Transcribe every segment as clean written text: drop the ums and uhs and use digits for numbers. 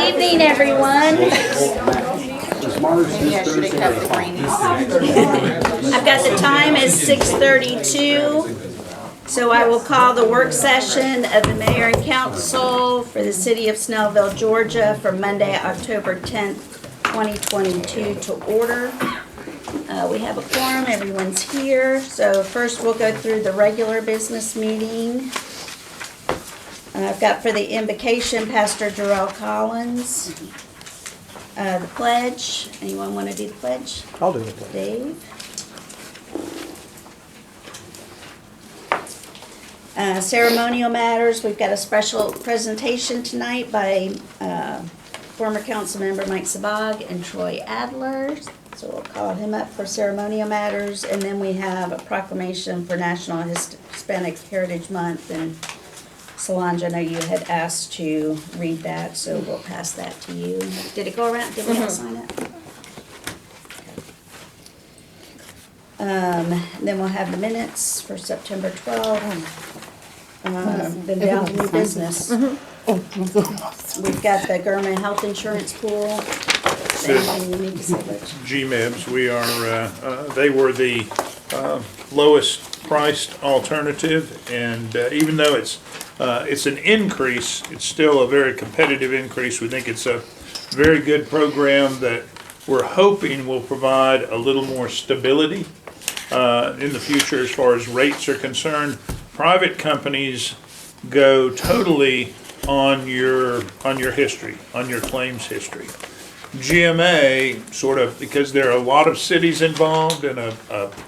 evening, everyone. I've got the time as 6:32, so I will call the work session of the mayor and council for the city of Snellville, Georgia for Monday, October 10th, 2022 to order. We have a quorum, everyone's here. So first we'll go through the regular business meeting. I've got for the invocation, Pastor Jarrell Collins. The pledge, anyone want to do the pledge? I'll do the pledge. Dave. Ceremonial matters, we've got a special presentation tonight by former council member Mike Sabag and Troy Adler. So we'll call him up for ceremonial matters. And then we have a proclamation for National Hispanic Heritage Month. And Solange, I know you had asked to read that, so we'll pass that to you. Did it go around? Did we all sign it? Then we'll have the minutes for September 12th. Then down to new business. We've got the Gurma Health Insurance Pool. Anything you need to say, Rich? GMIBs, we are, they were the lowest priced alternative, and even though it's an increase, it's still a very competitive increase. We think it's a very good program that we're hoping will provide a little more stability in the future as far as rates are concerned. Private companies go totally on your history, on your claims history. GMA, sort of, because there are a lot of cities involved and a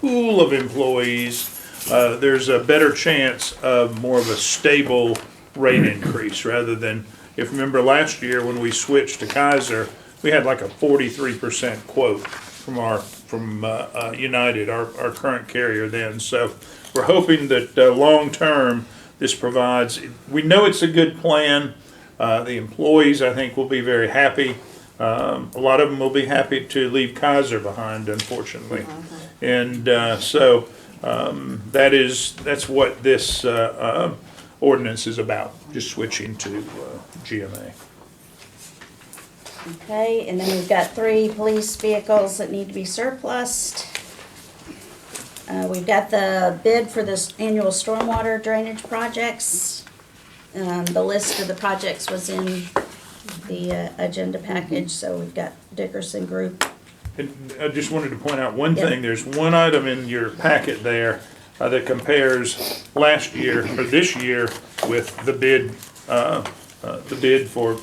pool of employees, there's a better chance of more of a stable rate increase rather than, if you remember last year when we switched to Kaiser, we had like a 43% quote from United, our current carrier then. So we're hoping that long term this provides, we know it's a good plan. The employees, I think, will be very happy. A lot of them will be happy to leave Kaiser behind, unfortunately. And so that's what this ordinance is about, just switching to GMA. Okay, and then we've got 3 police vehicles that need to be surplused. We've got the bid for this annual stormwater drainage projects. The list of the projects was in the agenda package, so we've got Dickerson Group. And I just wanted to point out one thing. There's one item in your packet there that compares last year or this year with the bid for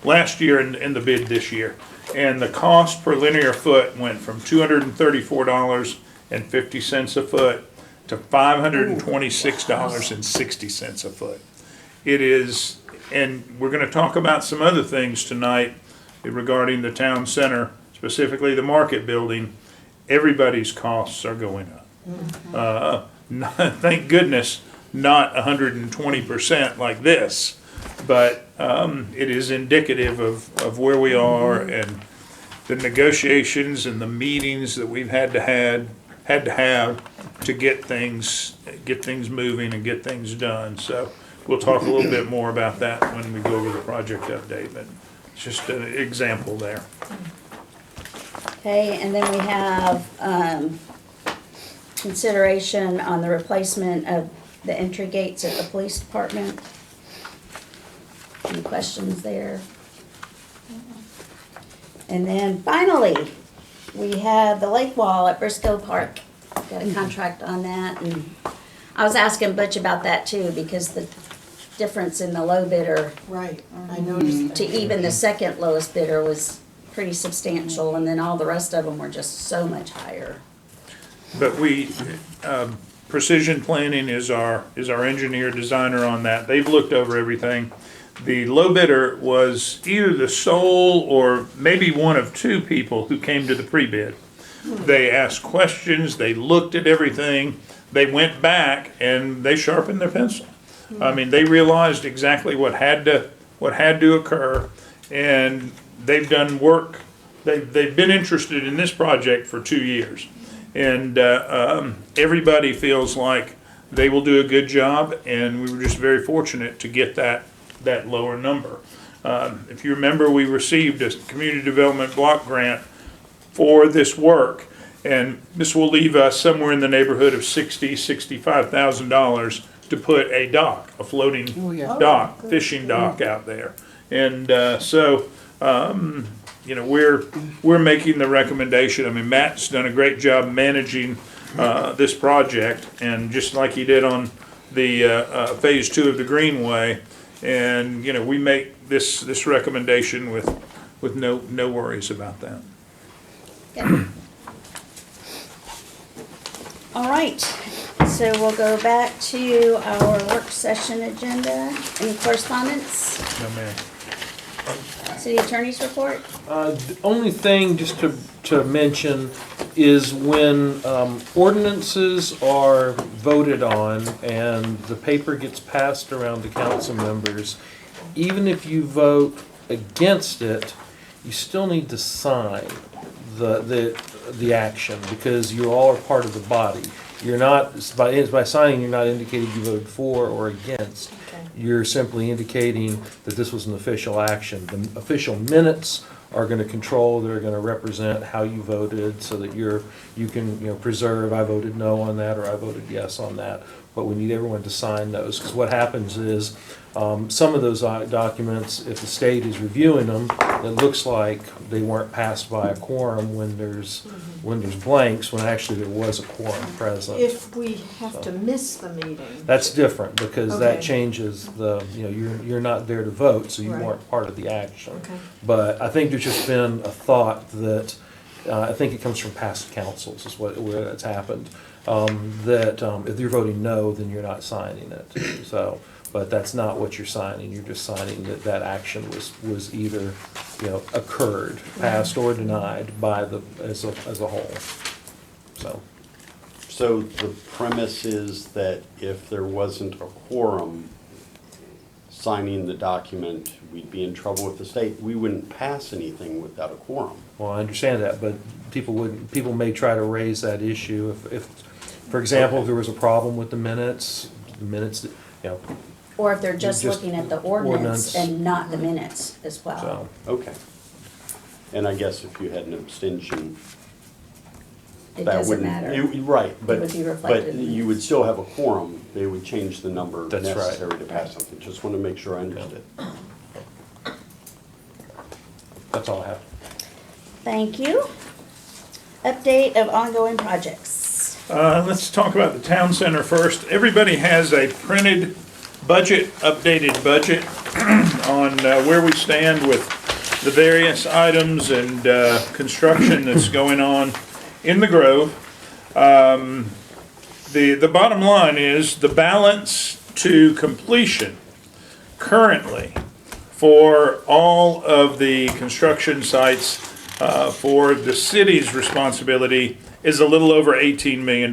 last year and the bid this year. And the cost per linear foot went from $234.50 a foot to $526.60 a foot. It is. And we're going to talk about some other things tonight regarding the town center, specifically the market building. Everybody's costs are going up. Thank goodness, not 120% like this, but it is indicative of where we are and the negotiations and the meetings that we've had to have to get things moving and get things done. So we'll talk a little bit more about that when we go over the project update, but it's just an example there. Okay, and then we have consideration on the replacement of the entry gates at the police department. Any questions there? And then finally, we have the lake wall at Briscoe Park. Got a contract on that, and I was asking Butch about that too, because the difference in the low bidder Right, I noticed to that. even the second lowest bidder was pretty substantial, and then all the rest of them were just so much higher. But we, Precision Planning is our engineer designer on that. They've looked over everything. The low bidder was either the sole or maybe one of 2 people who came to the pre-bid. They asked questions, they looked at everything, they went back and they sharpened their pencil. I mean, they realized exactly what had to occur, and they've done work. They've been interested in this project for 2 years, and everybody feels like they will do a good job, and we were just very fortunate to get that lower number. If you remember, we received a community development block grant for this work, and this will leave us somewhere in the neighborhood of $65,000 to put a dock, a floating dock, fishing dock out there. And you know, we're making the recommendation. I mean, Matt's done a great job managing this project, and just like he did on the phase 2 of the Greenway, and you know, we make this recommendation with no worries about that. Okay. All right, so we'll go back to our work session agenda. Any correspondence? No, ma'am. City attorney's report? The only thing just to mention is when ordinances are voted on and the paper gets passed around to council members, even if you vote against it, you still need to sign the action, because you all are part of the body. You're not, by signing, you're not indicating you voted for or against. You're simply indicating that this was an official action. The official minutes are going to control, they're going to represent how you voted, so that you can preserve, I voted no on that, or I voted yes on that. But we need everyone to sign those, because what happens is some of those documents, if the state is reviewing them, it looks like they weren't passed by a quorum when there's blanks, when actually there was a quorum present. If we have to miss the meeting. That's different, because that Okay. changes you're not there to vote, so you Right. weren't part of the action. Okay. But I think there's just been a thought that, I think it comes from past councils, is where that's happened, that if you're voting no, then you're not signing it. So, but that's not what you're signing. You're just signing that action was either, occurred, passed or denied by as a whole. So the premise is that if there wasn't a quorum signing the document, we'd be in trouble with the state. We wouldn't pass anything without a quorum. Well, I understand that, but people may try to raise that issue if, for example, if there was a problem with the minutes, Or if they're just Just looking at the ordinance. ordinance and not the minutes as well. so. Okay. And I guess if you had an abstention, It that doesn't wouldn't. matter. Right, but, would be reflected in the you would still have a quorum. They would change the number That's right. necessary to pass something. Just want to make sure I understood. That's all I have. Thank you. Update of ongoing projects. Let's talk about the town center first. Everybody has a printed updated budget on where we stand with the various items and construction that's going on in the Grove. The bottom line is the balance to completion currently for all of the construction sites for the city's responsibility is a little over $18 million.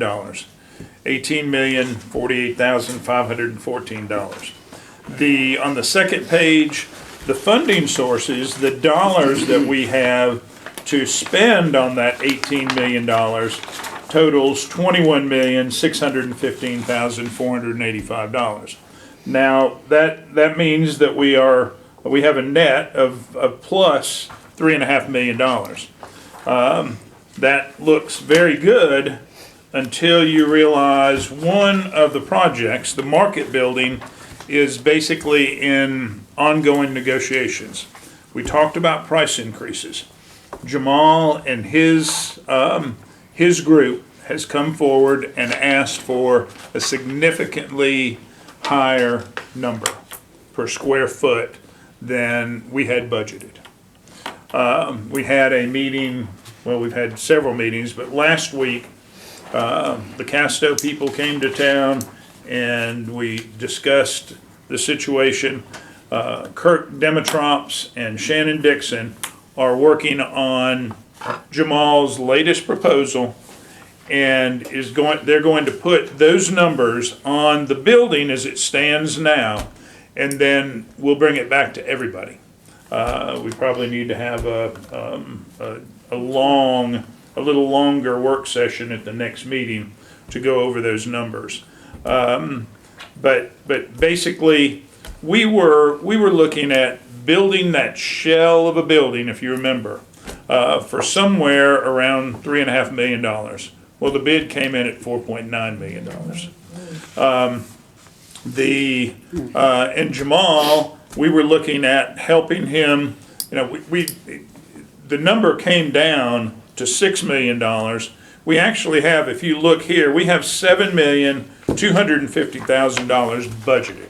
$18,048,514. On the second page, the funding sources, the dollars that we have to spend on that $18 million totals $21,615,485. Now, that means that we have a net of plus $3.5 million. That looks very good until you realize one of the projects, the market building, is basically in ongoing negotiations. We talked about price increases. Jamal and his group has come forward and asked for a significantly higher number per square foot than we had budgeted. We had a meeting, well, we've had several meetings, but last week, the Casto people came to town and we discussed the situation. Kirk Dimitrops and Shannon Dixon are working on Jamal's latest proposal, and they're going to put those numbers on the building as it stands now, and then we'll bring it back to everybody. We probably need to have a little longer work session at the next meeting to go over those numbers. But basically, we were looking at building that shell of a building, if you remember, for somewhere around $3.5 million. Well, the bid came in at $4.9 million. And Jamal, we were looking at helping him, you know, the number came down to $6 million. We actually have, if you look here, we have $7,250,000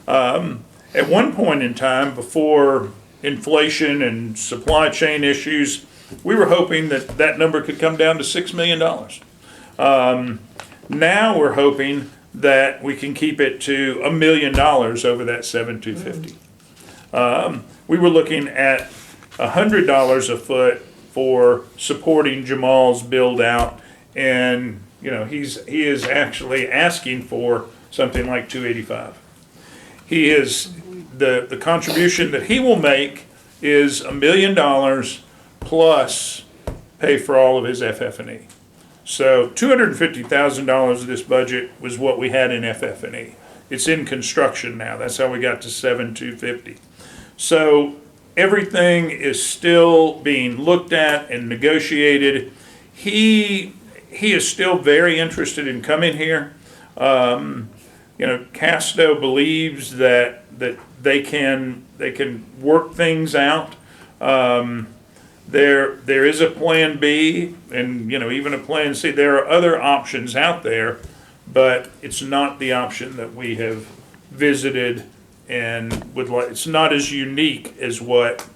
budgeted. At one point in time, before inflation and supply chain issues, we were hoping that that number could come down to $6 million. Now we're hoping that we can keep it to $1 million over that 7,250. We were looking at $100 a foot for supporting Jamal's build out, and you know he is actually asking for something like $285. He is the contribution that he will make is $1 million plus pay for all of his FF&E. So $250,000 of this budget was what we had in FF&E. It's in construction now. That's how we got to 7,250. So everything is still being looked at and negotiated. He is still very interested in coming here. You know, Casto believes that they can work things out. There is a plan B and, you know, even a plan C. There are other options out there, but it's not the option that we have visited and would like. It's not as unique as what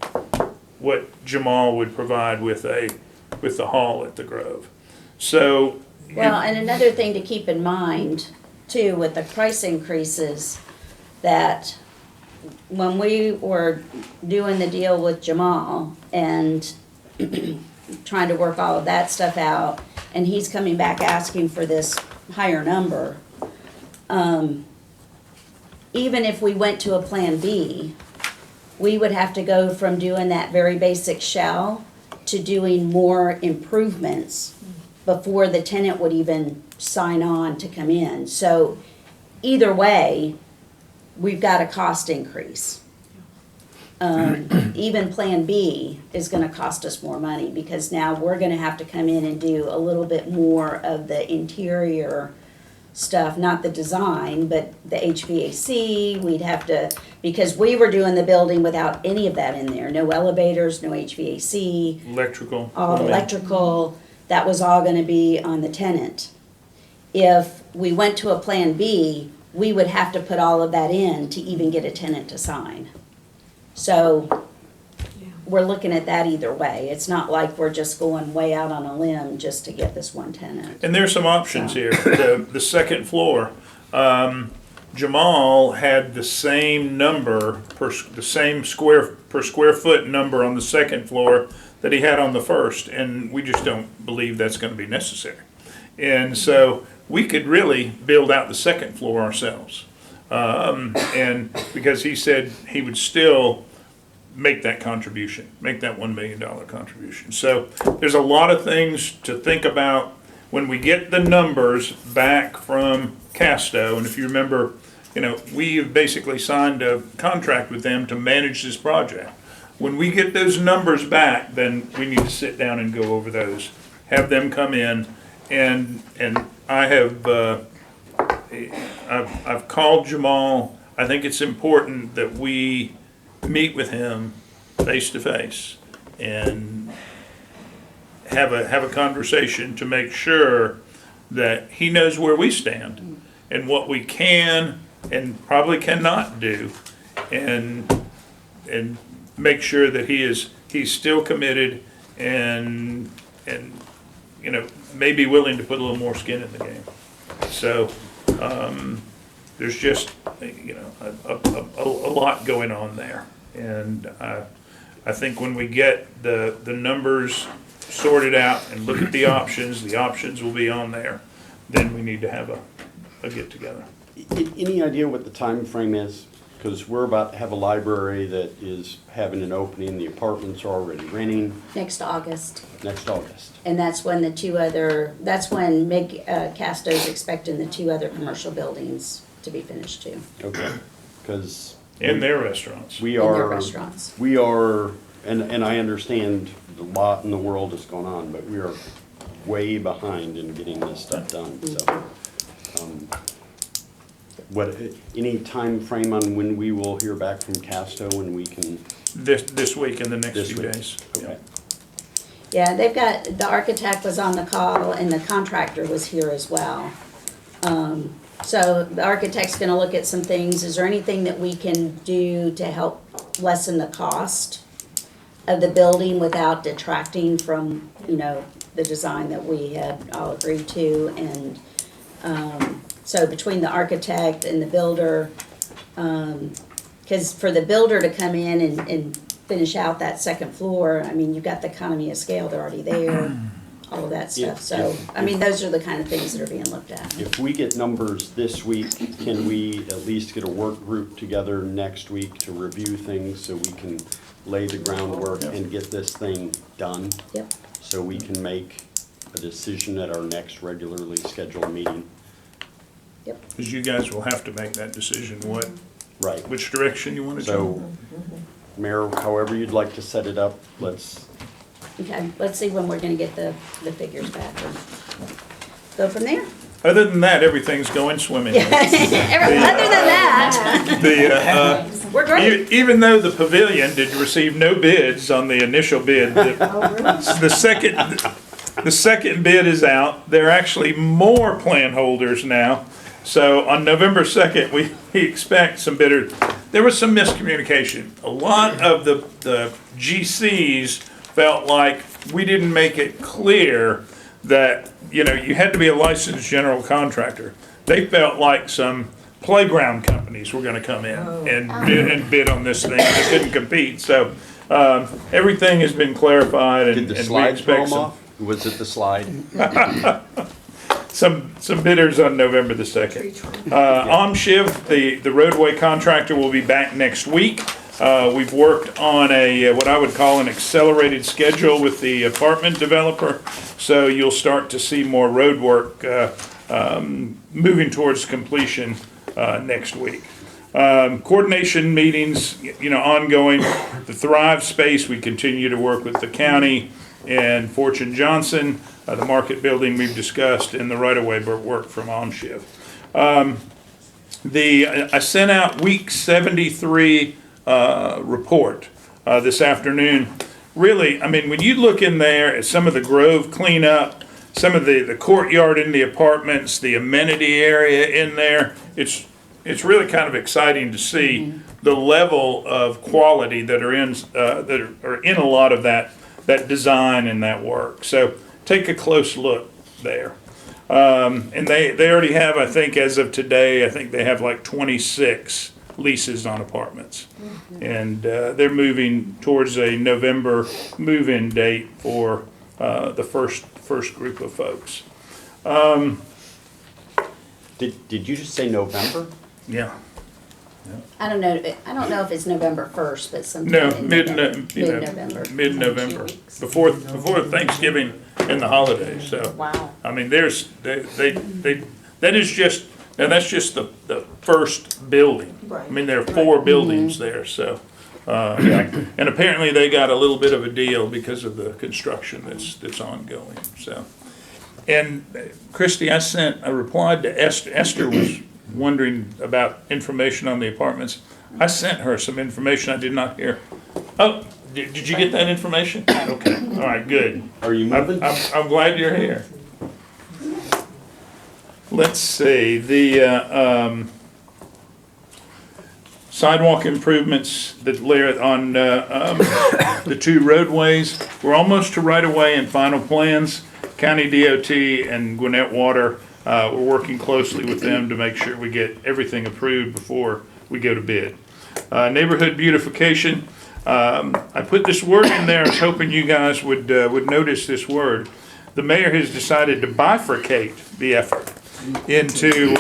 Jamal would provide with the hall at the Grove. So. Well, and another thing to keep in mind too with the price increases, that when we were doing the deal with Jamal and trying to work all of that stuff out, and he's coming back asking for this higher number, even if we went to a plan B, we would have to go from doing that very basic shell to doing more improvements before the tenant would even sign on to come in. So either way, we've got a cost increase. Even Plan B is gonna cost us more money because now we're gonna have to come in and do a little bit more of the interior stuff, not the design, but the HVAC. We'd have to, because we were doing the building without any of that in there. No elevators, no HVAC. Electrical. All the electrical, that was all gonna be on the tenant. If we went to a Plan B, we would have to put all of that in to even get a tenant to sign. So we're looking at that either way. It's not like we're just going way out on a limb just to get this one tenant. And there's some options here. The second floor, Jamal had the same number the same per square foot number on the second floor that he had on the first, and we just don't believe that's going to be necessary. And so we could really build out the second floor ourselves. And because he said he would still make that contribution, make that $1 million contribution. So there's a lot of things to think about when we get the numbers back from Casto. And if you remember, you know, we have basically signed a contract with them to manage this project. When we get those numbers back, then we need to sit down and go over those, have them come in, and I have I've called Jamal. I think it's important that we meet with him face to face and have a conversation to make sure that he knows where we stand and what we can and probably cannot do, and make sure that he's still committed and you know, maybe willing to put a little more skin in the game. So there's just, you know, a lot going on there, and I think when we get the numbers sorted out and look at the options will be on there. Then we need to have a get together. Any idea what the time frame is? Because we're about to have a library that is having an opening, the apartments are already renting Next August. next August. And that's when that's when Casto's expecting the two other commercial buildings to be finished too. Okay, because In their restaurants. We in their are, restaurants. we are, and I understand a lot in the world is going on, but we are way behind in getting this stuff done, so. What, any time frame on when we will hear back from Casto and we can, This week and the next this few week? days. Okay. Yeah, they've got, the architect was on the call and the contractor was here as well. So the architect's gonna look at some things. Is there anything that we can do to help lessen the cost of the building without detracting from, the design that we had all agreed to? And, so between the architect and the builder, cause for the builder to come in and finish out that second floor, I mean, you've got the economy of scale, they're already there, all of that stuff. So, I mean, those are the kind of things that are being looked at. If we get numbers this week, can we at least get a work group together next week to review things so we can lay the groundwork and get this thing done? Yep. So we can make a decision at our next regularly scheduled meeting? Yep. Because you guys will have to make that decision, Right. which direction you want to go. So, Mayor, however you'd like to set it up, let's, Okay, let's see when we're gonna get the figures back and go from there. Other than that, everything's going swimmingly. Other than that, The, we're great. even though the pavilion did receive no bids on the initial bid, the second bid is out. There are actually more plan holders now. So on November 2nd, we expect some bidders. There was some miscommunication. A lot of the GCs felt like we didn't make it clear that, you had to be a licensed general contractor. They felt like some playground companies were gonna come in and bid on this thing. They couldn't compete. So, everything has been clarified and did the and we slide throw expect them off? Was it the slide? some bidders on November the 2nd. Omshiv, the roadway contractor, will be back next week. We've worked on what I would call an accelerated schedule with the apartment developer. So you'll start to see more road work moving towards completion next week. Coordination meetings, ongoing. The Thrive space, we continue to work with the county and Fortune Johnson. The market building we've discussed, and the right-of-way work from Omshiv. I sent out week 73 report this afternoon. Really, I mean, when you look in there at some of the Grove cleanup, some of the courtyard in the apartments, the amenity area in there, it's really kind of exciting to see the level of quality that are in a lot of that design and that work. So take a close look there. And they already have, I think, as of today, I think they have like 26 leases on apartments. And they're moving towards a November move-in date for the first group of folks. Did you just say November? Yeah. I don't know if it's November 1st, but No, sometime in mid-November. mid-November. Mid-November, before Thanksgiving and the holidays, so. Wow. I mean, that's just the first building. I mean, there are 4 buildings there, so. And apparently they got a little bit of a deal because of the construction that's ongoing, so. And Christie, I sent a reply to Esther. Esther was wondering about information on the apartments. I sent her some information I did not hear. Oh, did you get that information? Okay, all right, good. Are you moving? I'm glad you're here. Let's see, the sidewalk improvements that layer on the 2 roadways. We're almost to right-of-way and final plans. County DOT and Gwinnett Water, we're working closely with them to make sure we get everything approved before we go to bid. Neighborhood beautification, I put this word in there, I was hoping you guys would notice this word. The mayor has decided to bifurcate the effort into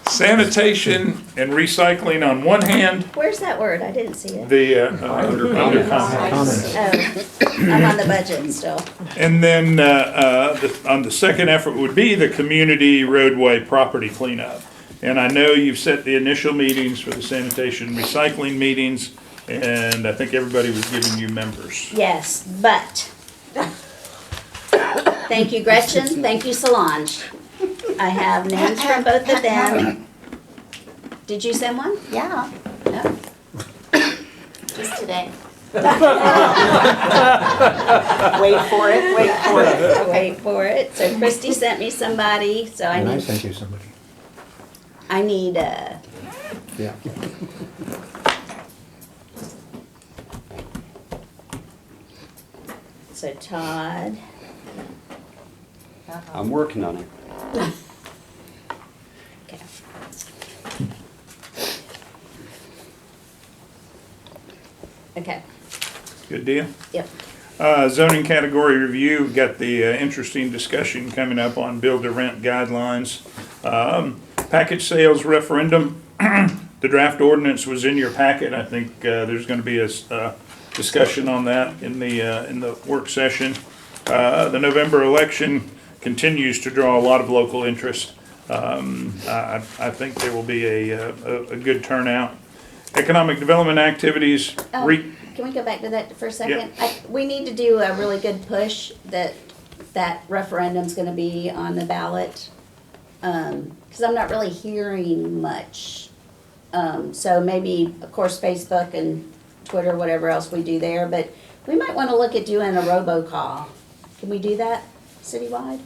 sanitation and recycling on one hand, Where's that word? I didn't see it. the under comments. I'm on the budget still. And then on the second effort would be the community roadway property cleanup. And I know you've set the initial meetings for the sanitation and recycling meetings, and I think everybody was giving you members. Yes, but, thank you Gretchen, thank you Solange. I have names from both of them. Did you send one? Yeah, No? just today. Wait for it, wait for it. Wait for it. So Christy sent me somebody, so And I sent you somebody. I need, Yeah. so Todd, I'm working on it. okay. Okay, Good deal? yep. Zoning category review, we've got the interesting discussion coming up on build-to-rent guidelines. Package sales referendum, the draft ordinance was in your packet. I think there's gonna be a discussion on that in the work session. The November election continues to draw a lot of local interest. I think there will be a good turnout. Economic development activities, Can we go back to that for a second? We need to do a really good push that referendum's gonna be on the ballot. Cause I'm not really hearing much. So maybe, of course, Facebook and Twitter, whatever else we do there, but we might wanna look at doing a robocall. Can we do that citywide?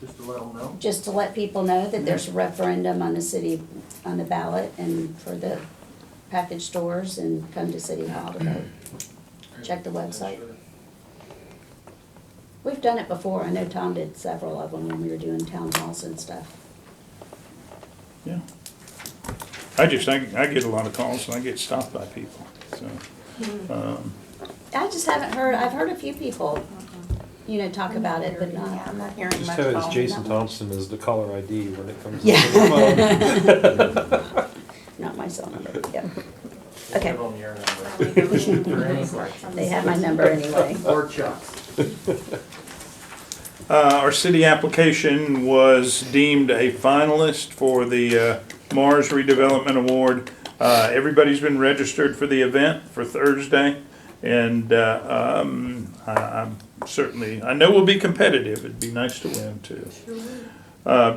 Just to let them know. Just to let people know that there's a referendum on the city, on the ballot and for the package stores and come to City Hall to vote. Check the website. We've done it before. I know Tom did several of them when we were doing town halls and stuff. yeah. I get a lot of calls and I get stopped by people, so. I just haven't heard, I've heard a few people, talk about it, but Yeah, not. I'm not hearing Just much. have his about Jason that. Thompson as the caller ID when it comes Yeah. to the phone. Not my cell number, yeah. Okay, Give them your number. For any questions. they have my number anyway. Or Chuck's. Our city application was deemed a finalist for the Mars Redevelopment Award. Everybody's been registered for the event for Thursday, and I'm certainly, I know we'll be competitive. It'd be nice to win too.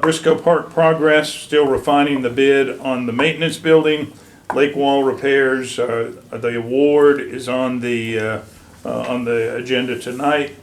Briscoe Park progress, still refining the bid on the maintenance building. Lake wall repairs, the award is on the agenda tonight.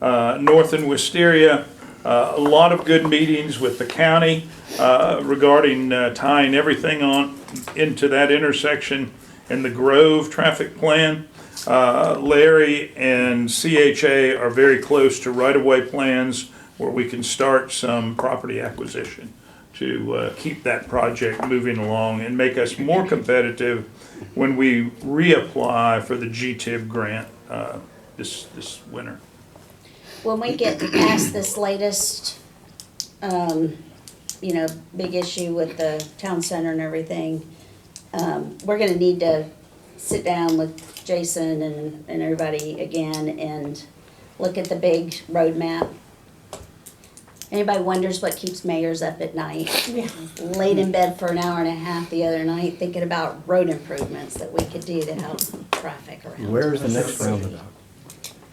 North and Wisteria, a lot of good meetings with the county regarding tying everything on into that intersection and the Grove traffic plan. Larry and CHA are very close to right-of-way plans where we can start some property acquisition to keep that project moving along and make us more competitive when we reapply for the GTIB grant this winter. When we get past this latest, big issue with the town center and everything, we're gonna need to sit down with Jason and everybody again and look at the big roadmap. Anybody wonders what keeps mayors up at night? Yeah. Laid in bed for an hour and a half the other night thinking about road improvements that we could do to help traffic around. Where's the next roundabout?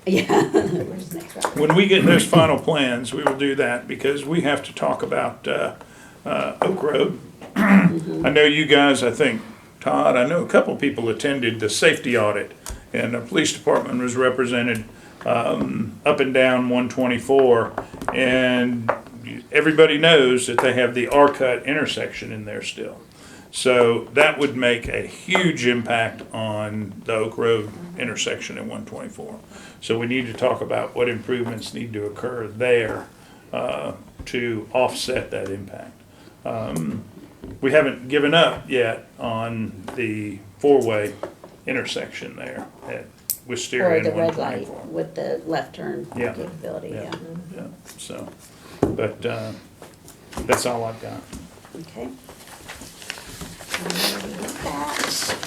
Yeah. Where's the next round? When we get those final plans, we will do that because we have to talk about Oak Road. I know you guys, I think, Todd, I know a couple people attended the safety audit and the police department was represented up and down 124. And everybody knows that they have the R-cut intersection in there still. So that would make a huge impact on the Oak Road intersection at 124. So we need to talk about what improvements need to occur there to offset that impact. We haven't given up yet on the four-way intersection there at Or Wisteria the and red light 124. with the left turn Yeah. capability, yeah. Yeah, so, but that's all I've got. Okay.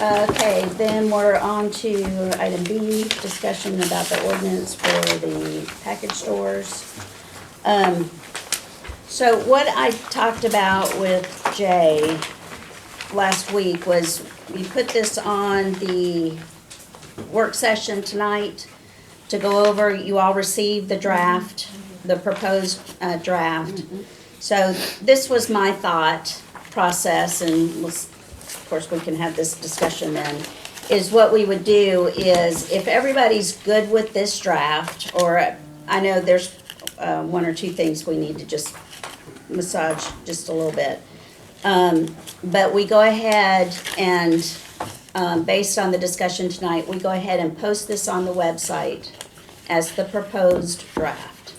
Okay, then we're on to item B, discussion about the ordinance for the package stores. So what I talked about with Jay last week was we put this on the work session tonight to go over, you all received the draft, the proposed draft. So this was my thought process, and of course we can have this discussion then, is what we would do is if everybody's good with this draft, or I know there's one or two things we need to just massage just a little bit. But we go ahead and, based on the discussion tonight, we go ahead and post this on the website as the proposed draft.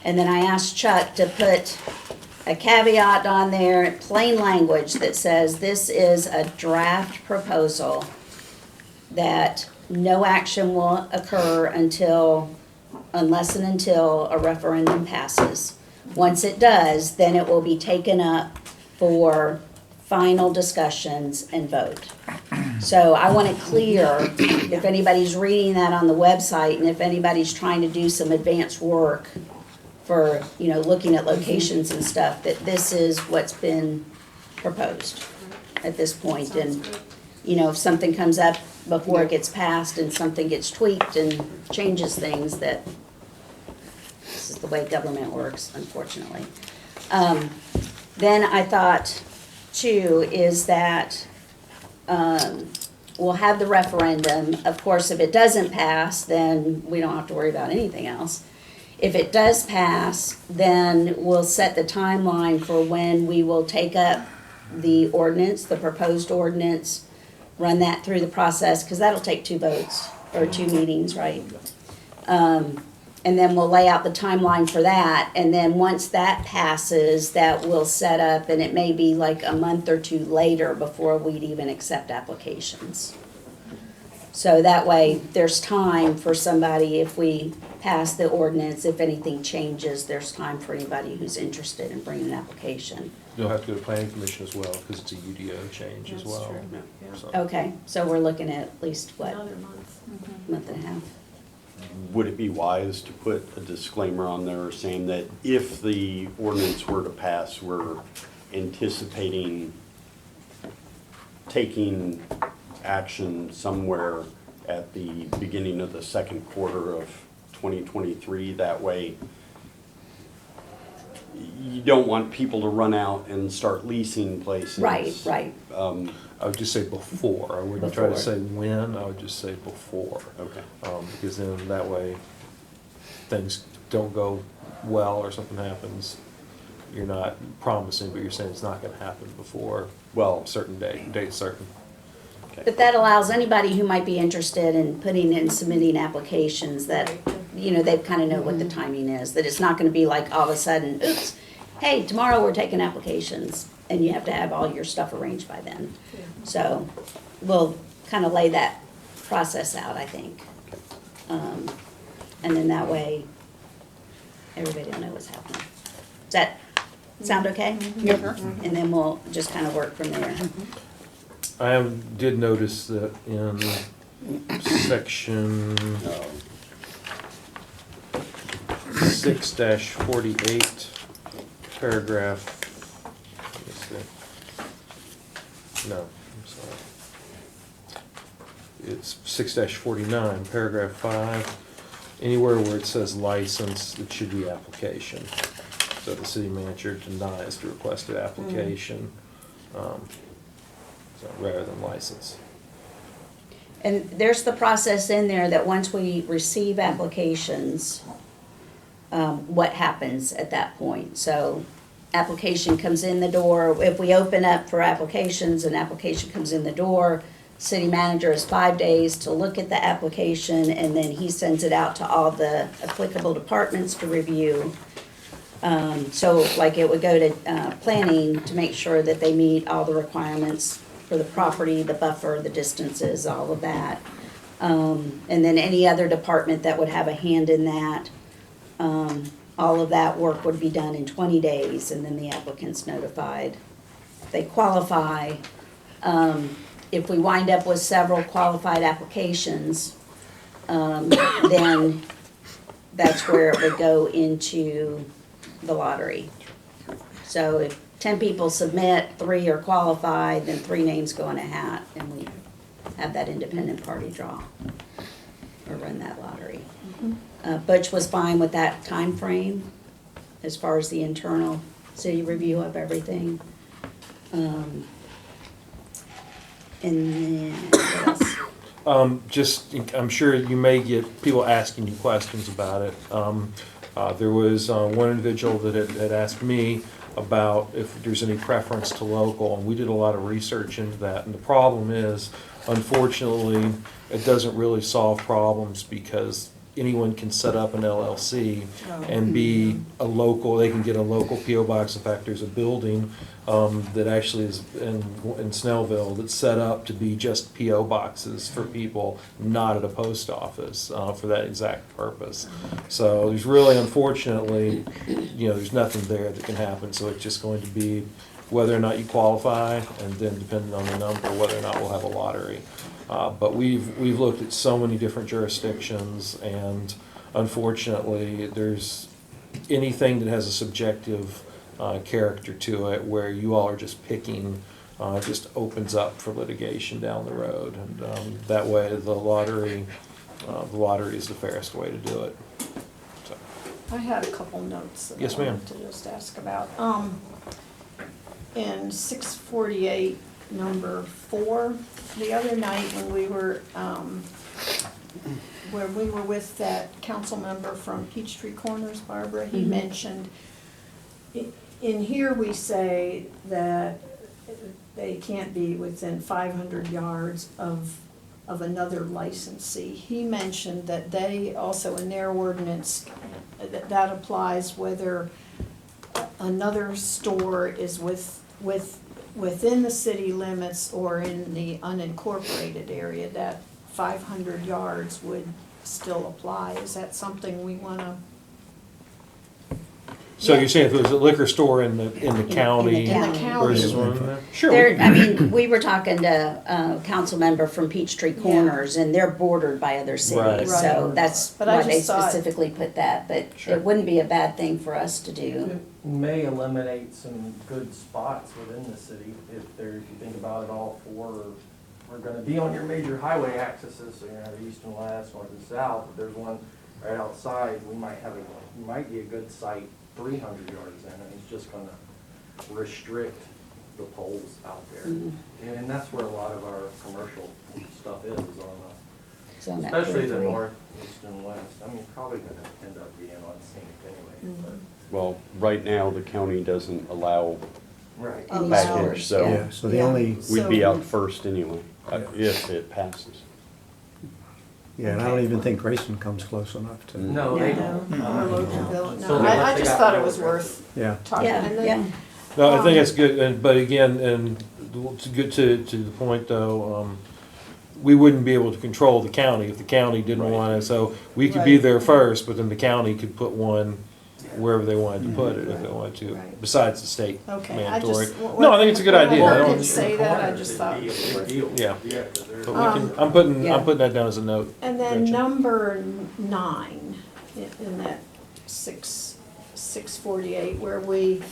And then I asked Chuck to put a caveat on there, plain language that says this is a draft proposal, that no action will occur unless and until a referendum passes. Once it does, then it will be taken up for final discussions and vote. So I want it clear, if anybody's reading that on the website, and if anybody's trying to do some advanced work for, looking at locations and stuff, that this is what's been proposed at this point. And, if something comes up before it gets passed and something gets tweaked and changes things, that this is the way government works, unfortunately. Then I thought, too, is that we'll have the referendum. Of course, if it doesn't pass, then we don't have to worry about anything else. If it does pass, then we'll set the timeline for when we will take up the ordinance, the proposed ordinance, run that through the process, because that'll take 2 votes, or 2 meetings, right? And then we'll lay out the timeline for that, and then once that passes, that will set up, and it may be like a month or 2 later before we'd even accept applications. So that way, there's time for somebody, if we pass the ordinance, if anything changes, there's time for anybody who's interested in bringing an application. You'll have to go to planning commission as well, because it's a UDO change as well. So- Okay, so we're looking at least, what, Another month. month and a half? Would it be wise to put a disclaimer on there saying that if the ordinance were to pass, we're anticipating taking action somewhere at the beginning of the second quarter of 2023? That way, you don't want people to run out and start leasing places. Right. I would just say before. I wouldn't try to Before. say when, I would just say before. Okay. Because then that way, things don't go well or something happens. You're not promising, but you're saying it's not gonna happen before, Well, a certain date certain. But that allows anybody who might be interested in putting in, submitting applications that, they kind of know what the timing is, that it's not gonna be like all of a sudden, oops, hey, tomorrow we're taking applications, and you have to have all your stuff arranged by then. So we'll kind of lay that process out, I think. And then that way, everybody will know what's happening. Does that sound okay? Yep. And then we'll just kind of work from there. I did notice that in section 6-48, paragraph, let me see. No, I'm sorry. It's 6-49, paragraph 5. Anywhere where it says license, it should be application. So the city manager denies the requested application, so rather than license. And there's the process in there that once we receive applications, what happens at that point. So application comes in the door, if we open up for applications, an application comes in the door, city manager has 5 days to look at the application, and then he sends it out to all the applicable departments to review. So like it would go to planning to make sure that they meet all the requirements for the property, the buffer, the distances, all of that. And then any other department that would have a hand in that, all of that work would be done in 20 days, and then the applicant's notified. If they qualify, if we wind up with several qualified applications, then that's where it would go into the lottery. So if 10 people submit, 3 are qualified, then 3 names go in a hat, and we have that independent party draw or run that lottery. Butch was fine with that time frame as far as the internal city review of everything. And then, what else? I'm sure you may get people asking you questions about it. There was one individual that had asked me about if there's any preference to local, and we did a lot of research into that. And the problem is, unfortunately, it doesn't really solve problems because anyone can set up an LLC and be a local, they can get a local PO box. In fact, there's a building that actually is in Snellville that's set up to be just PO boxes for people, not at a post office for that exact purpose. So there's really, unfortunately, there's nothing there that can happen. So it's just going to be whether or not you qualify, and then depending on the number, whether or not we'll have a lottery. But we've looked at so many different jurisdictions, and unfortunately, there's anything that has a subjective character to it, where you all are just picking, just opens up for litigation down the road, and that way the lottery is the fairest way to do it. So, I had a couple notes that Yes, I ma'am. wanted to just ask about. In 648, number 4, the other night when we were with that council member from Peachtree Corners, Barbara, he mentioned, in here we say that they can't be within 500 yards of another licensee. He mentioned that they also, in their ordinance, that applies whether another store is within the city limits or in the unincorporated area, that 500 yards would still apply. Is that something we wanna? So you're saying if it was a liquor store in the county In the county. versus one in there? Sure. We were talking to a council member from Peachtree Corners, and they're bordered by other cities, Right. so Right. that's But I why they just thought- specifically put that, but Sure. it wouldn't be a bad thing for us to do. It may eliminate some good spots within the city if you think about it, all 4 are gonna be on your major highway accesses, so you're gonna have east and west, north and south. If there's one right outside, we might be a good site 300 yards in, and it's just gonna restrict the poles out there. And that's where a lot of our commercial stuff is on So on that especially the periphery. north, east, and west. I mean, probably gonna end up being on scenic anyway, but. Well, right now, the county doesn't allow Right. Any package, stores, so Yeah, so the Yeah. only, we'd be So- out first anyway, if it passes. yeah, and I don't even think Grayson comes close enough to, No, they No, don't. our local bill, So no, I they just got thought it no was record. worth yeah. talking. Yeah, And then, yeah. No, I think that's good, but again, and to get to the point though, we wouldn't be able to control the county if the county didn't Right. want it, so we could be Right. there first, but then the county could put one wherever they wanted to put it if they wanted to, Right. besides the state Okay, I mandatory. just. No, I think it's a good idea. I When I don't- didn't say that, I just thought. It'd be a big deal. Yeah. Yeah, 'cause there's. But we can, I'm putting Yeah. that down as a note. And then Gretchen. number 9, in that 648, where we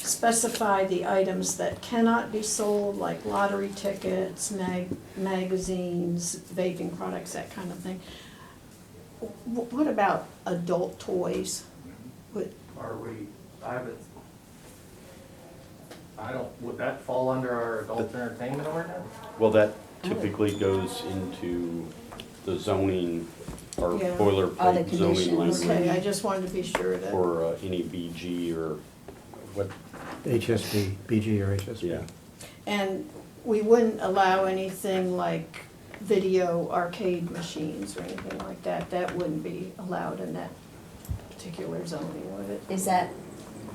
specify the items that cannot be sold, like lottery tickets, magazines, vaping products, that kind of thing. What about adult toys? Are we, would that fall under our adult entertainment ordinance? Well, that typically goes into the zoning or Yeah. All the boilerplate zoning conditions. Okay, language I just wanted to be sure that. for any BG or what, HSB, BG or HSB. yeah. And we wouldn't allow anything like video arcade machines or anything like that. That wouldn't be allowed in that particular zoning, would it? Is that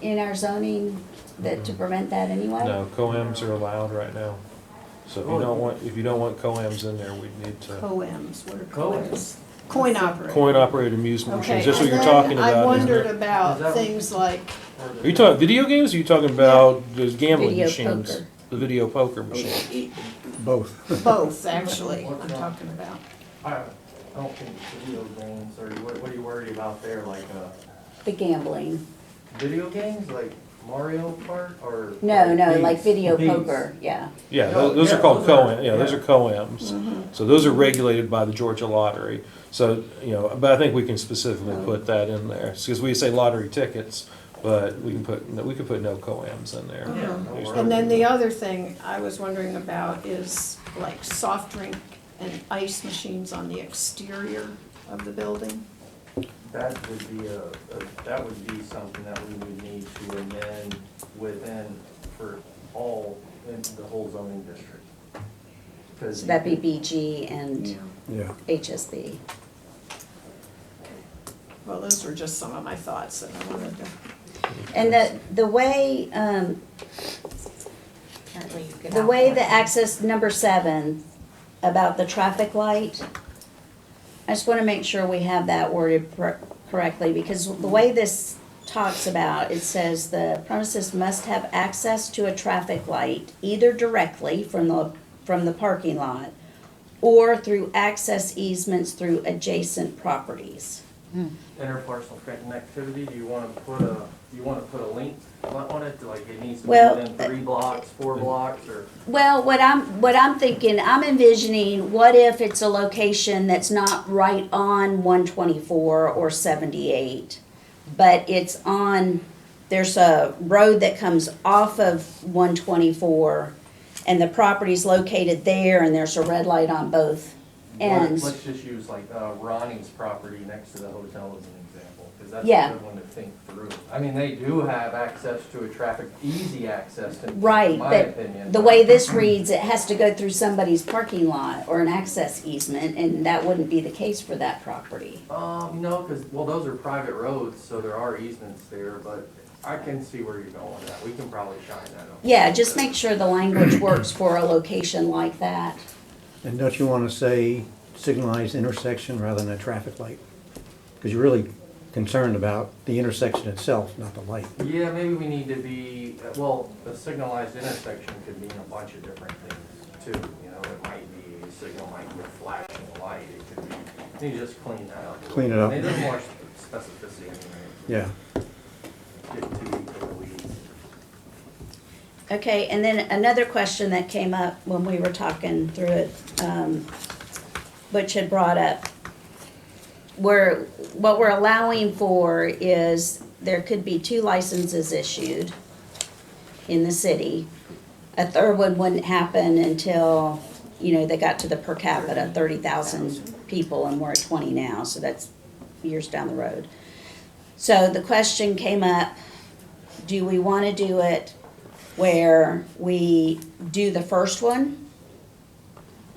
in our zoning to prevent that anyway? No, coams are allowed right now. So if you don't want coams in there, we'd need to, Coams, what are Coins. coins? Coin operated. coin operated amusement Okay, machines, that's what and you're then talking I about, isn't wondered it? Is about that- things like, Are you talking video games, or are you talking about those gambling Video machines? poker. The video poker machines. Both. both, actually, I'm talking about. I don't think video games, what are you worried about there, like, The gambling. video games, like Mario Kart or? No, like Beats? video Beats. poker, yeah. Yeah, No, those are yeah, called those are- co-am, yeah, those yeah. are co-ams. So those are regulated by the Georgia Lottery. So, but I think we can specifically put that in there, because we say lottery tickets, but we could put no co-ams in there. Yeah, no There's- worries. And then the other thing I was wondering about is like soft drink and ice machines on the exterior of the building. That would be that would be something that we would need to amend within for all, in the whole zoning district. 'Cause So that'd be BG and Yeah. HSB. Well, those were just some of my thoughts that I wanted to. And the way, Apparently you could the way the outline. access number 7 about the traffic light, I just want to make sure we have that worded correctly, because the way this talks about, it says the premises must have access to a traffic light either directly from the parking lot or through access easements through adjacent properties. Interparcel connectivity, do you wanna put a link on it, like it needs to be Well, within 3 blocks, 4 blocks, or? Well, what I'm thinking, I'm envisioning, what if it's a location that's not right on 124 or 78, but it's on, there's a road that comes off of 124, and the property's located there, and there's a red light on both ends. Let's just use like Ronnie's property next to the hotel as an example, because that's Yeah. a good one to think through. I mean, they do have access to a easy access to, Right, in my but opinion. the way this reads, it has to go through somebody's parking lot or an access easement, and that wouldn't be the case for that property. No, because, well, those are private roads, so there are easements there, but I can see where you're going with that. We can probably shine that up. Yeah, just make sure the language works for a location like that. And don't you want to say signalized intersection rather than a traffic light? Because you're really concerned about the intersection itself, not the light. Yeah, maybe we need to be, well, a signalized intersection could mean a bunch of different things too. You know, it might be, a signal might be a flashing light, it could be, you need to just clean that up. Clean it up. It doesn't more specificity anyway. Yeah. Get too into the weeds. Okay, and then another question that came up when we were talking through it, Butch had brought up, what we're allowing for is there could be 2 licenses issued in the city. A third one wouldn't happen until, they got to the per capita, 30,000 people, and we're at 20 now, so that's years down the road. So the question came up, do we want to do it where we do the first one?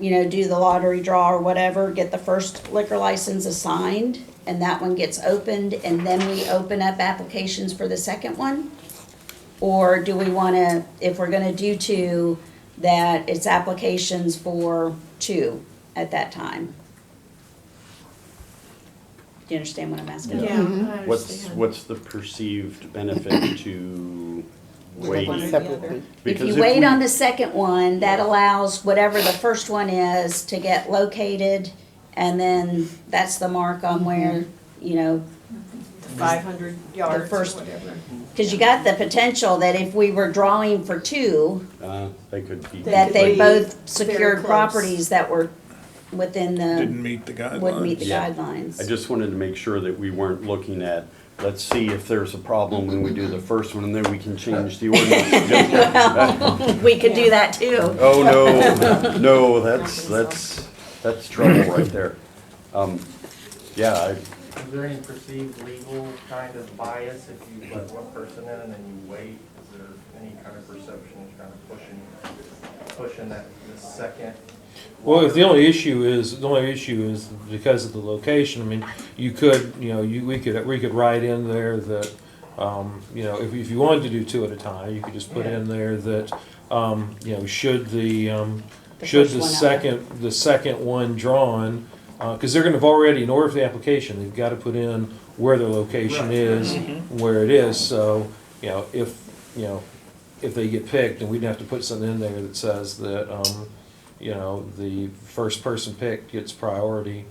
Do the lottery draw or whatever, get the first liquor license assigned, and that one gets opened, and then we open up applications for the second one? Or do we want to, if we're going to do 2, that it's applications for 2 at that time? Do you understand what I'm asking? Yeah, I understand. What's the perceived benefit to wait? One or the other. If Because you wait we- on the second one, that allows whatever the first one is to get located, and then that's the mark on where, 500 yards or first- whatever. because you got the potential that if we were drawing for 2, They could be. that could they be both very secured close. properties that were within Didn't the, meet the guidelines. would meet the Yeah. guidelines. I just wanted to make sure that we weren't looking at, let's see if there's a problem when we do the first one, and then we can change the ordinance. We could do that too. Oh, no, that's trouble right there. Yeah, Is there any perceived legal kind of bias if you let one person in and then you wait? Is there any kind of perception of kind of pushing that, the second? Well, if the only issue is because of the location. I mean, you could, we could write in there that, if you wanted to do 2 at a time, you could just put in there that, should the second one drawn, because they're gonna have already, in order for the application, they've got to put in where their location Right. is, where it is. So, if they get picked, then we'd have to put something in there that says that, the first person picked gets priority,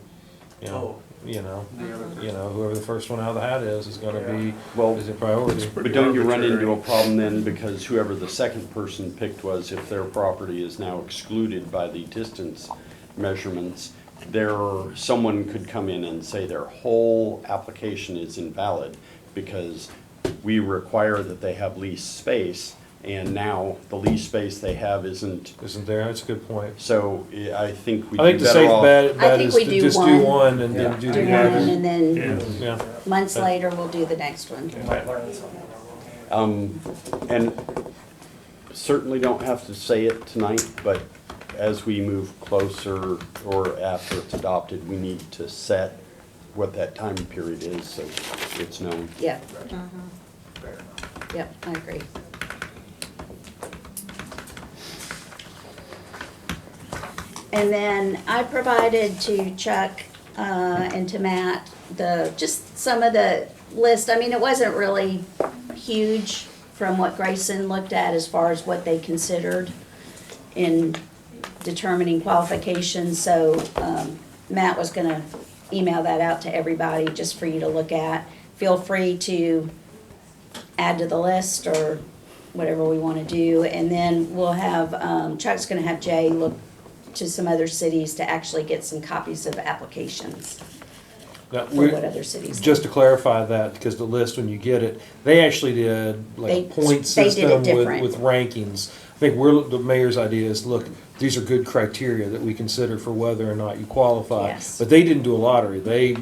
Oh, whoever the first one out of the hat is gonna be, Well, is a priority. but don't you run into arbitrary. a problem then, because whoever the second person picked was, if their property is now excluded by the distance measurements, someone could come in and say their whole application is invalid because we require that they have leased space, and now the leased space they have isn't. Isn't there? That's a good point. So I think we'd I think be the better safe off. bet think is we to do just do one. one and then do Do the one, other. and then Yeah. Yeah. months later, we'll do the next one. You might learn something. And certainly don't have to say it tonight, but as we move closer or after it's adopted, we need to set what that time period is so it's known. Yep. Yep, I agree. And then I provided to Chuck and to Matt just some of the list. I mean, it wasn't really huge from what Grayson looked at as far as what they considered in determining qualifications. So Matt was gonna email that out to everybody just for you to look at. Feel free to add to the list or whatever we want to do. And then we'll have, Chuck's gonna have Jay look to some other cities to actually get some copies of applications Now, for what other cities. just to clarify that, because the list, when you get it, they actually did like a They- point they did it system with, different. with rankings. I think the mayor's idea is, look, these are good criteria that we consider for whether or not you qualify. Yes. But they didn't do a lottery. They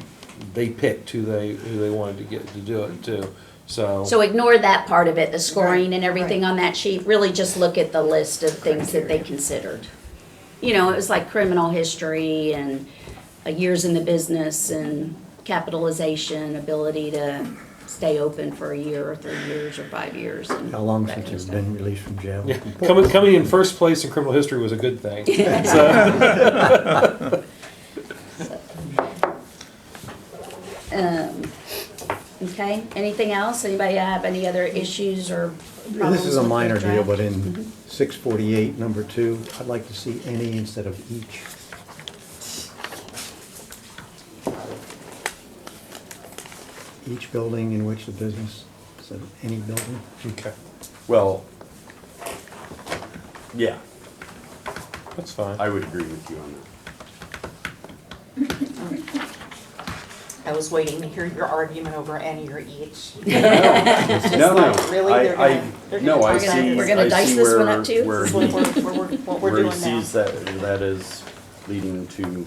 picked who they wanted to get to do it too. So ignore that part of it, the scoring and everything on that sheet. Really just look at the list of things that they considered. You know, it was like criminal history and years in the business and capitalization, ability to stay open for a year or 3 years or 5 years. And How long that since kind of you've been released from jail? Yeah, coming in first place in criminal history was a good thing. So, Okay, anything else? Anybody have any other issues or problems? This is a with the minor deal, draft? but in 648, number 2, I'd like to see any instead of each. Each building in which the business, instead of any building. okay, Well, yeah, that's fine. I would agree with you on that. I was waiting to hear your argument over any or each. No, like, really? They're gonna- I they're no, gonna I talk about see. it. We're gonna I dice see this one where- up too? where This he- is what we're where he doing now. sees that is leading to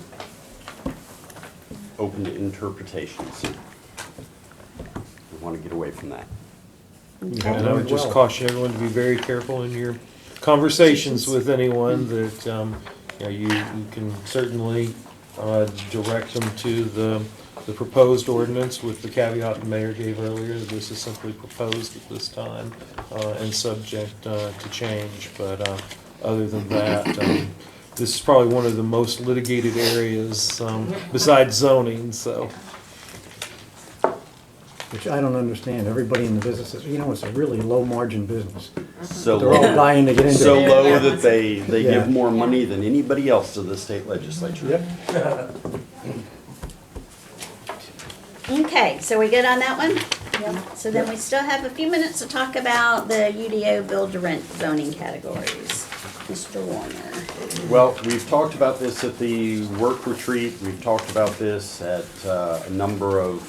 open interpretations. We want to get away from that. And I would just caution everyone to be very careful in your conversations with anyone that, you can certainly direct them to the proposed ordinance with the caveat the mayor gave earlier, that this is simply proposed at this time and subject to change. But other than that, this is probably one of the most litigated areas besides zoning, so. Which I don't understand. Everybody in the business says, it's a really low-margin business. So They're all low, dying to get into so it. low that they Yeah. give more money than anybody else to the state legislature. Yep. Okay, so we good on that one? So then we still have a few minutes to talk about the UDO build-to-rent zoning categories. Mr. Warner. Well, we've talked about this at the work retreat. We've talked about this at a number of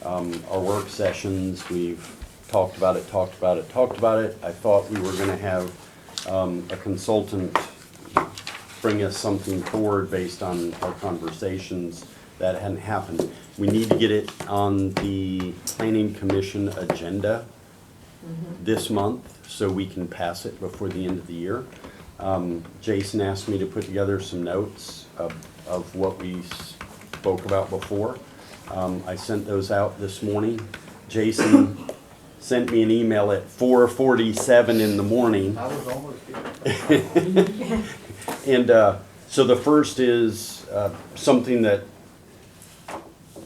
our work sessions. We've talked about it. I thought we were gonna have a consultant bring us something forward based on our conversations. That hadn't happened. We need to get it on the planning commission agenda this month so we can pass it before the end of the year. Jason asked me to put together some notes of what we spoke about before. I sent those out this morning. Jason sent me an email at 4:47 in the morning. I was almost here. And so the first is something that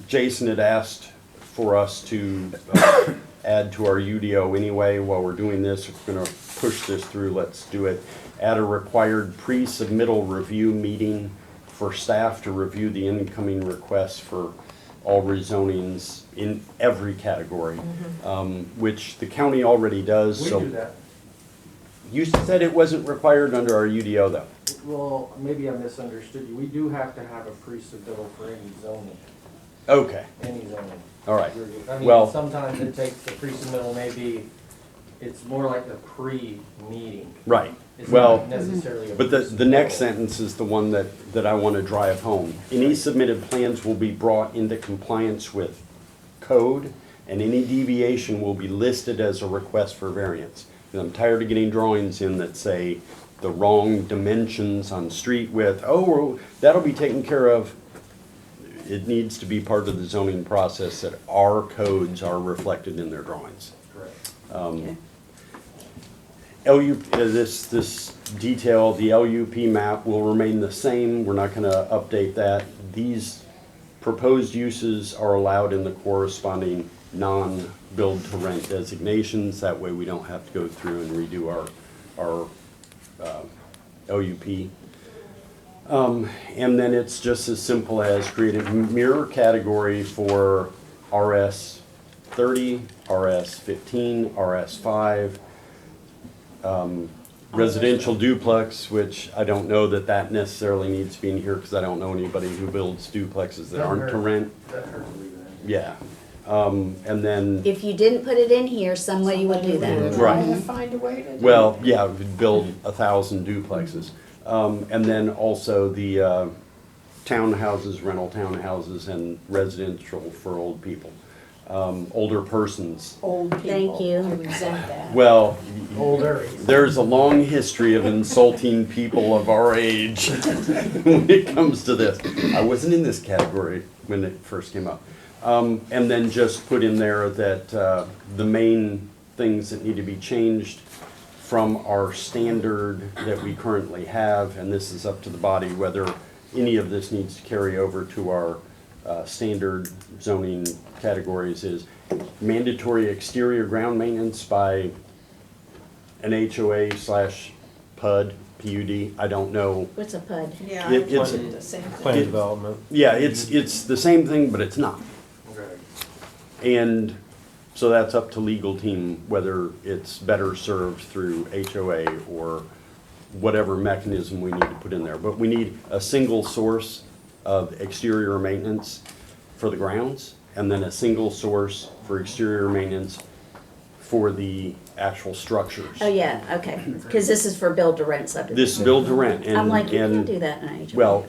Jason had asked for us to add to our UDO anyway. While we're doing this, if we're going to push this through, let's do it. Add a required pre-submittal review meeting for staff to review the incoming requests for all rezonings in every category, which the county already does, We so. do that. You said it wasn't required under our UDO though. Well, maybe I misunderstood you. We do have to have a pre-submittal for any zoning, Okay, any zoning. all right. I Well- mean, sometimes it takes, the pre-submittal maybe, it's more like the pre-meeting. Right, It's well, not necessarily a but the next pre-submittal. sentence is the one that I want to drive home. Any submitted plans will be brought into compliance with code, and any deviation will be listed as a request for variance. And I'm tired of getting drawings in that say the wrong dimensions on street width. Oh, well, that'll be taken care of. It needs to be part of the zoning process that our codes are reflected in their drawings. Correct. Okay. This detail, the LUP map will remain the same. We're not gonna update that. These proposed uses are allowed in the corresponding non-build-to-rent designations. That way we don't have to go through and redo our LUP. And then it's just as simple as create a mirror category for RS 30, RS 15, RS 5, residential duplex, which I don't know that necessarily needs to be in here because I don't know anybody who builds duplexes that aren't to rent. That hurts to leave it in. Yeah. And then, If you didn't put it in here, somebody would do that. Right. Trying to find a way to. well, yeah, we'd build 1,000 duplexes. And then also the townhouses, rental townhouses, and residential for old people, older persons. Old people. Thank you. I resent that. Well, Older. there's a long history of insulting people of our age when it comes to this. I wasn't in this category when it first came up. And then just put in there that the main things that need to be changed from our standard that we currently have, and this is up to the body whether any of this needs to carry over to our standard zoning categories, is mandatory exterior ground maintenance by an HOA/PUD, PUD, I don't know. What's a PUD? Yeah, It's- I did the same Plan thing. development. Yeah, it's the same thing, but it's not. Right. And so that's up to legal team whether it's better served through HOA or whatever mechanism we need to put in there. But we need a single source of exterior maintenance for the grounds, and then a single source for exterior maintenance for the actual structures. Oh, yeah, okay, because this is for build to rent subdivision. This build to rent and. I'm like, you and- can't do that in a HOA. Well,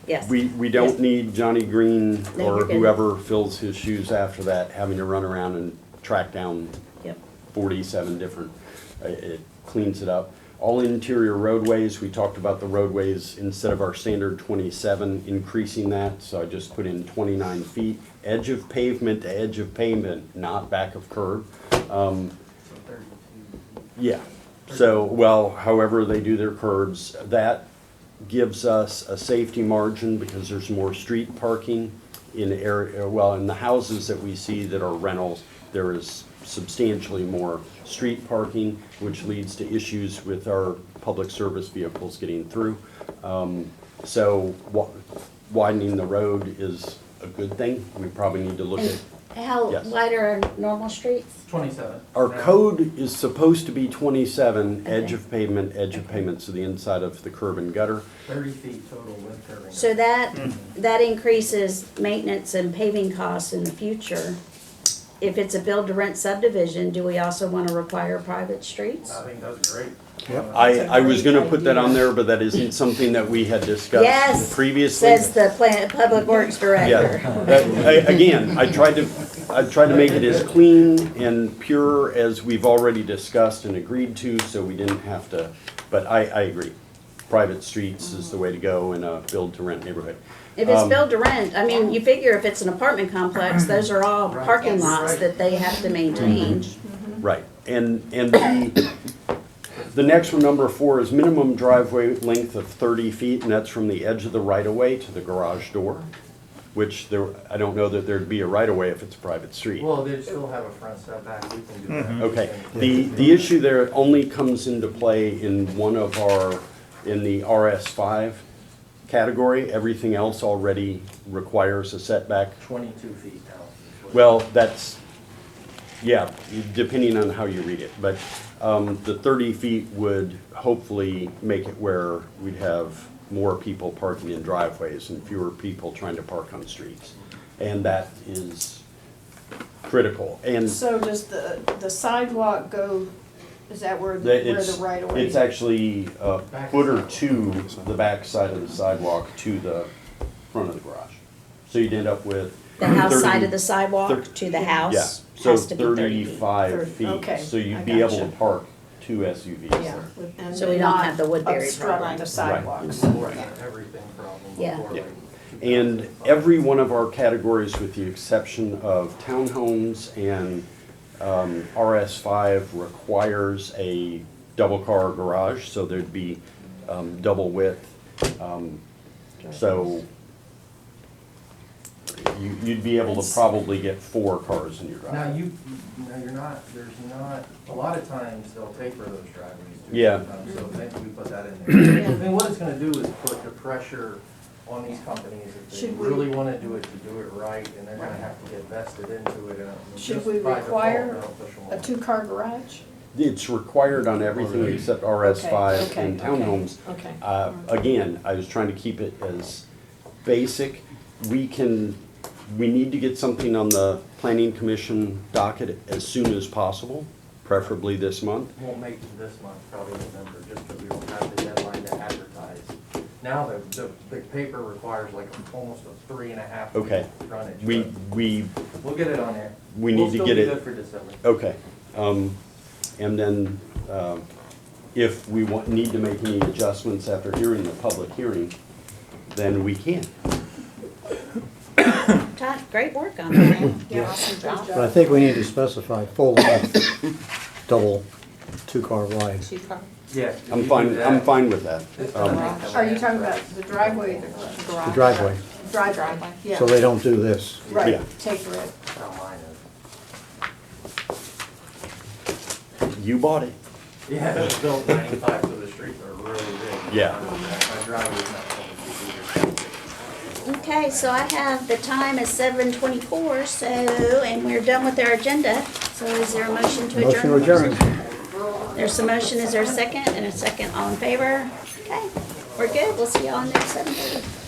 Yes. we don't need Johnny Green No, or you're good. whoever fills his shoes after that, having to run around and track down Yep. 47 different, it cleans it up. All interior roadways, we talked about the roadways, instead of our standard 27, increasing that, so I just put in 29 feet. Edge of pavement to edge of pavement, not back of curb. So 32. Yeah, so, well, however they do their curbs, that gives us a safety margin because there's more street parking in area, well, in the houses that we see that are rentals, there is substantially more street parking, which leads to issues with our public service vehicles getting through. So widening the road is a good thing. We probably need to look at, How Yes. wide are our normal streets? 27. our Now, code is supposed to be 27, edge Okay. of pavement, so the inside of the curb and gutter. 30 feet total with curving. So that increases maintenance and paving costs in the future. If it's a build to rent subdivision, do we also want to require private streets? I think that's great. Yep. I was gonna great put that on idea. there, but that isn't something that we had discussed Yes, previously. says the Public Works Director. Yeah, again, I tried to make it as clean and pure as we've already discussed and agreed to, so we didn't have to, but I agree. Private streets is the way to go in a build-to-rent neighborhood. If it's build to rent, I mean, you figure if it's an apartment complex, those are all Right. parking Yes. lots that they have to maintain. Right, and the next one, number 4, is minimum driveway length of 30 feet, and that's from the edge of the right-of-way to the garage door, which I don't know that there'd be a right-of-way if it's a private street. Well, they still have a front setback, we can do that. Okay, the issue there only comes into play in one of our, in the RS5 category. Everything else already requires a setback. 22 feet now. Well, that's, yeah, depending on how you read it. But the 30 feet would hopefully make it where we'd have more people parking in driveways and fewer people trying to park on streets. And that is critical. And So does the sidewalk go, is that where the right of way? it's actually a foot or two the back side of the sidewalk to the front of the garage. So you'd end up with The house 30 side of the sidewalk thir- to the house Yeah, so has to be 30 feet. 35 feet. Okay, So I you'd be able gotcha. to park 2 SUVs Yeah. there. and So we don't not have the Woodbury obstructing problem. the sidewalks. Before that, everything problem. Yeah. before, Yeah. like, And every one of our categories, with the exception of townhomes and RS5, requires a double-car garage, so there'd be double width. So you'd be able to probably get 4 cars in your Now, driveway. you're not, there's not, a lot of times they'll taper those driveways too. Yeah. sometimes, So thankfully we put that in there. I mean, what it's gonna do is put the pressure on these companies if they Should we- really wanna do it, to do it right, and they're gonna have to get vested into it. And Should just we by default, require they'll push them A all. 2-car garage? It's required on everything except RS5 Okay, and okay, townhomes. okay. Again, I was trying to keep it as basic. We need to get something on the planning commission docket as soon as possible, preferably this month. Won't make it this month, probably November, just because we don't have the deadline to advertise. Now, the paper requires like almost a 3.5 Okay. week frontage. We, but we, We'll get it on there. we need to get We'll it- still be good for December. okay. And then, if we need to make any adjustments after hearing the public hearing, then we can. Todd, great work on that. Yeah, awesome job. But I think we need to specify full length, double 2-car wide. Two car. Yeah. I'm fine with that. Are you talking about the driveway, or the garage? The driveway, Driveway, yeah. so they don't do this. Yeah. Right, taper it. How mine You bought it. is. Yeah, it was built 95, so the streets are really big. Yeah. My driveway's not 20 feet either. Okay, so I have, the time is 7:24, so, and we're done with our agenda. So is there a motion to adjourn? Motion to adjourn. There's a motion, is there a second? And a second, all in favor? Okay, we're good, we'll see y'all next 7:30.